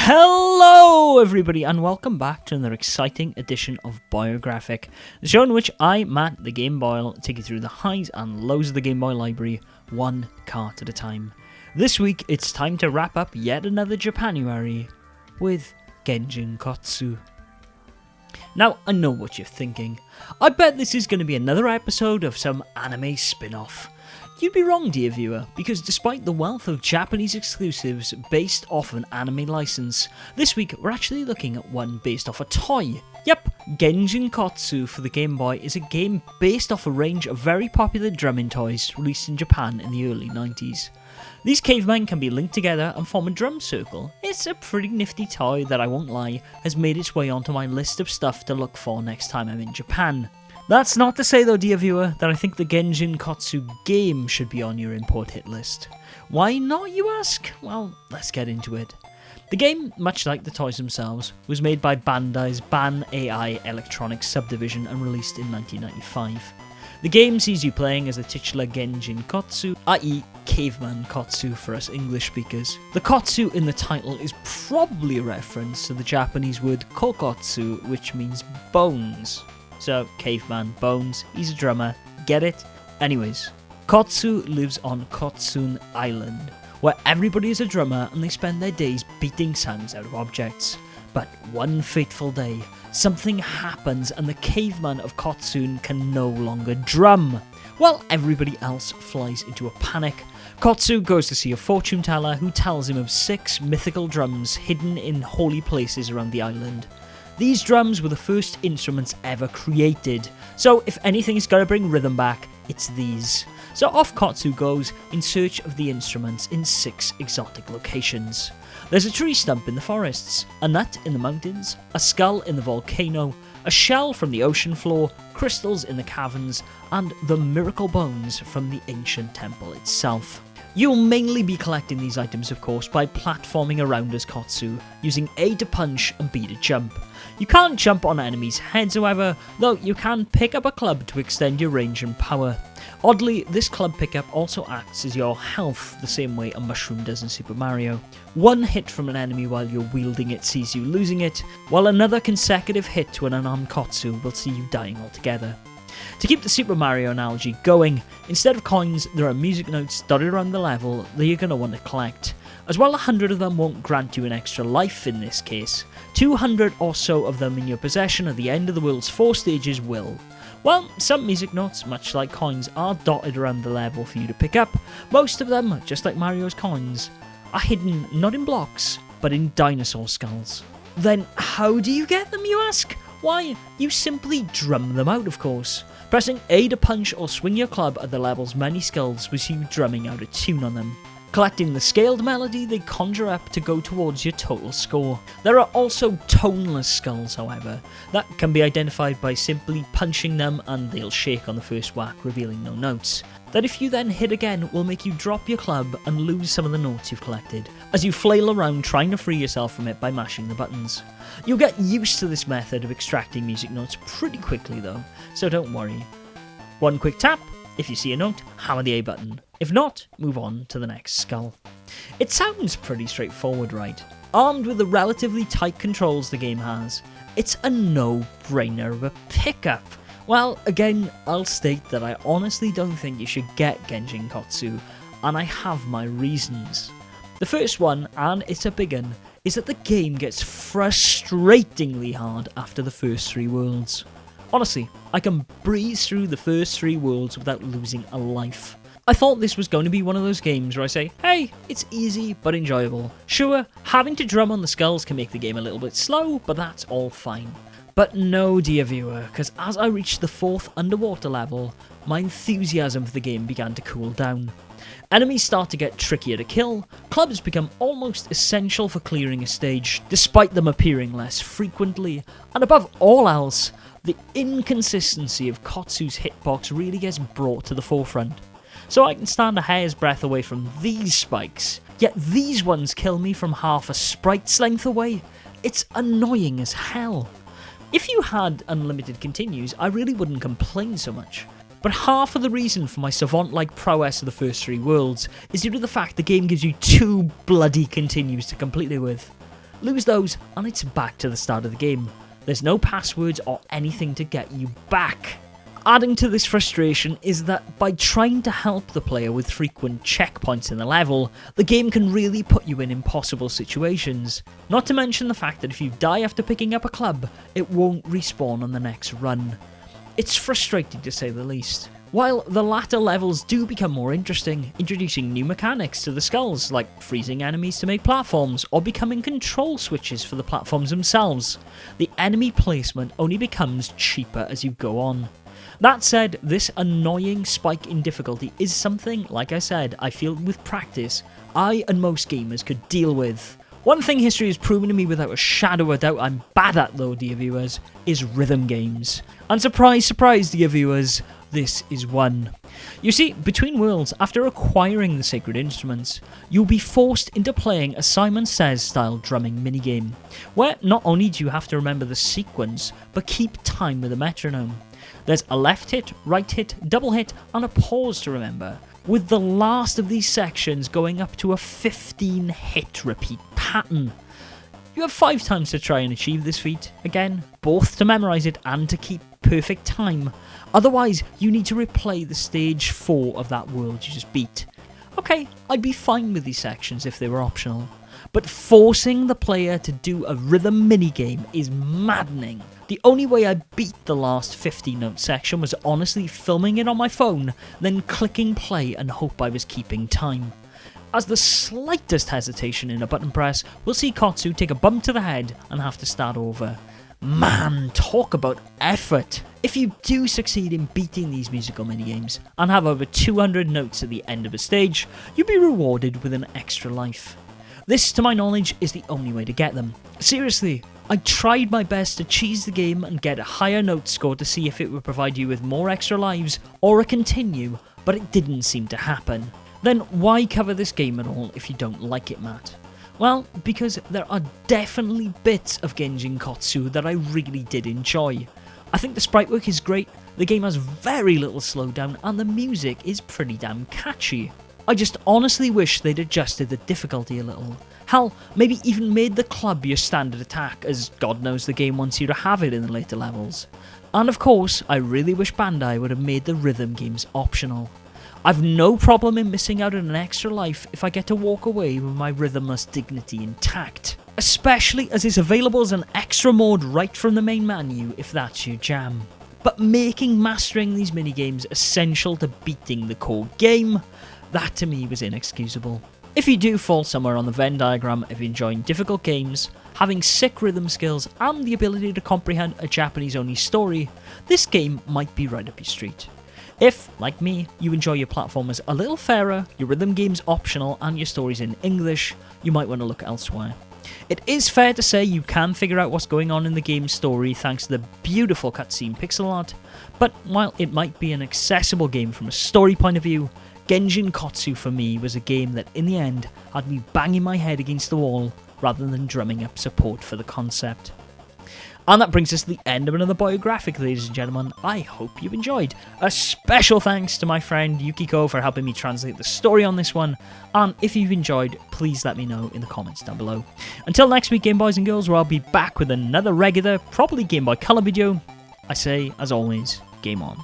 Hello everybody and welcome back to another exciting edition of Boyographic, the show in which I, Matt the Game Boy, take you through the highs and lows of the Game Boy library, one cart at a time. This week it's time to wrap up yet another Japanuary with Genjin Kottsu. Now, I know what you're thinking. I bet this is going to be another episode of some anime spin-off. You'd be wrong, dear viewer, because despite the wealth of Japanese exclusives based off an anime license, this week we're actually looking at one based off a toy. Yep, Genjin Kottsu for the Game Boy is a game based off a range of very popular drumming toys released in Japan in the early 90s. These cavemen can be linked together and form a drum circle. It's a pretty nifty toy that, I won't lie, has made its way onto my list of stuff to look for next time I'm in Japan. That's not to say though, dear viewer, that I think the Genjin Kottsu game should be on your import hit list. Why not, you ask? Well, let's get into it. The game, much like the toys themselves, was made by Bandai's Bandai Electronics subdivision and released in 1995. The game sees you playing as the titular Genjin Kottsu, i.e. Caveman Kottsu for us English speakers. The Kottsu in the title is probably a reference to the Japanese word kokotsu, which means bones. So, caveman, bones, he's a drummer, get it? Anyways, Kottsu lives on Kotsun Island, where everybody is a drummer and they spend their days beating sounds out of objects. But one fateful day, something happens and the caveman of Kotsun can no longer drum. While everybody else flies into a panic, Kottsu goes to see a fortune teller who tells him of 6 mythical drums hidden in holy places around the island. These drums were the first instruments ever created, so if anything's got to bring rhythm back, it's these. So off Kottsu goes in search of the instruments in 6 exotic locations. There's a tree stump in the forests, a nut in the mountains, a skull in the volcano, a shell from the ocean floor, crystals in the caverns, and the miracle bones from the ancient temple itself. You'll mainly be collecting these items, of course, by platforming around as Kottsu, using A to punch and B to jump. You can't jump on enemies' heads, however, though you can pick up a club to extend your range and power. Oddly, this club pickup also acts as your health, the same way a mushroom does in Super Mario. One hit from an enemy while you're wielding it sees you losing it, while another consecutive hit to an unarmed Kottsu will see you dying altogether. To keep the Super Mario analogy going, instead of coins, there are music notes dotted around the level that you're going to want to collect. As well, 100 of them won't grant you an extra life in this case. 200 or so of them in your possession at the end of the world's 4 stages will. While some music notes, much like coins, are dotted around the level for you to pick up, most of them, just like Mario's coins, are hidden not in blocks, but in dinosaur skulls. Then how do you get them, you ask? Why, you simply drum them out, of course. Pressing A to punch or swing your club at the level's many skulls will see you drumming out a tune on them, collecting the scaled melody they conjure up to go towards your total score. There are also toneless skulls, however, that can be identified by simply punching them and they'll shake on the first whack, revealing no notes. That if you then hit again will make you drop your club and lose some of the notes you've collected, as you flail around trying to free yourself from it by mashing the buttons. You'll get used to this method of extracting music notes pretty quickly though, so don't worry. One quick tap, if you see a note, hammer the A button. If not, move on to the next skull. It sounds pretty straightforward, right? Armed with the relatively tight controls the game has, it's a no-brainer of a pickup. Well, again, I'll state that I honestly don't think you should get Genjin Kottsu, and I have my reasons. The first one, and it's a big one, is that the game gets frustratingly hard after the first 3 worlds. Honestly, I can breeze through the first 3 worlds without losing a life. I thought this was going to be one of those games where I say, hey, it's easy but enjoyable. Sure, having to drum on the skulls can make the game a little bit slow, but that's all fine. But no, dear viewer, because as I reached the 4th underwater level, my enthusiasm for the game began to cool down. Enemies start to get trickier to kill, clubs become almost essential for clearing a stage, despite them appearing less frequently, and above all else, the inconsistency of Kotsu's hitbox really gets brought to the forefront. So I can stand a hair's breadth away from these spikes, yet these ones kill me from half a sprite's length away. It's annoying as hell. If you had unlimited continues, I really wouldn't complain so much. But half of the reason for my savant-like prowess of the first 3 worlds is due to the fact the game gives you 2 bloody continues to complete it with. Lose those, and it's back to the start of the game. There's no passwords or anything to get you back. Adding to this frustration is that by trying to help the player with frequent checkpoints in the level, the game can really put you in impossible situations. Not to mention the fact that if you die after picking up a club, it won't respawn on the next run. It's frustrating to say the least. While the latter levels do become more interesting, introducing new mechanics to the skulls, like freezing enemies to make platforms, or becoming control switches for the platforms themselves, the enemy placement only becomes cheaper as you go on. That said, this annoying spike in difficulty is something, like I said, I feel with practice, I and most gamers could deal with. One thing history has proven to me without a shadow of doubt I'm bad at though, dear viewers, is rhythm games. And surprise, surprise, dear viewers, this is one. You see, between worlds, after acquiring the sacred instruments, you'll be forced into playing a Simon Says style drumming minigame, where not only do you have to remember the sequence, but keep time with a metronome. There's a left hit, right hit, double hit, and a pause to remember, with the last of these sections going up to a 15-hit repeat pattern. You have 5 times to try and achieve this feat, again, both to memorise it and to keep perfect time. Otherwise, you need to replay the stage 4 of that world you just beat. Okay, I'd be fine with these sections if they were optional, but forcing the player to do a rhythm minigame is maddening. The only way I beat the last 50-note section was honestly filming it on my phone, then clicking play and hope I was keeping time. As the slightest hesitation in a button press, we'll see Kottsu take a bump to the head and have to start over. Man, talk about effort! If you do succeed in beating these musical minigames and have over 200 notes at the end of a stage, you'll be rewarded with an extra life. This, to my knowledge, is the only way to get them. Seriously, I tried my best to cheese the game and get a higher note score to see if it would provide you with more extra lives or a continue, but it didn't seem to happen. Then why cover this game at all if you don't like it, Matt? Well, because there are definitely bits of Genjin Kottsu that I really did enjoy. I think the sprite work is great, the game has very little slowdown, and the music is pretty damn catchy. I just honestly wish they'd adjusted the difficulty a little. Hell, maybe even made the club your standard attack, as God knows the game wants you to have it in the later levels. And of course, I really wish Bandai would have made the rhythm games optional. I've no problem in missing out on an extra life if I get to walk away with my rhythmless dignity intact. Especially as it's available as an extra mode right from the main menu if that's your jam. But making mastering these minigames essential to beating the core game, that to me was inexcusable. If you do fall somewhere on the Venn diagram of enjoying difficult games, having sick rhythm skills and the ability to comprehend a Japanese-only story, this game might be right up your street. If, like me, you enjoy your platformers a little fairer, your rhythm games optional and your stories in English, you might want to look elsewhere. It is fair to say you can figure out what's going on in the game's story thanks to the beautiful cutscene pixel art, but while it might be an accessible game from a story point of view, Genjin Kottsu for me was a game that in the end had me banging my head against the wall rather than drumming up support for the concept. And that brings us to the end of another Boyographic, ladies and gentlemen. I hope you enjoyed. A special thanks to my friend Yukiko for helping me translate the story on this one. And if you've enjoyed, please let me know in the comments down below. Until next week, Game Boys and Girls, where I'll be back with another regular, probably Game Boy Color video, I say, as always, game on.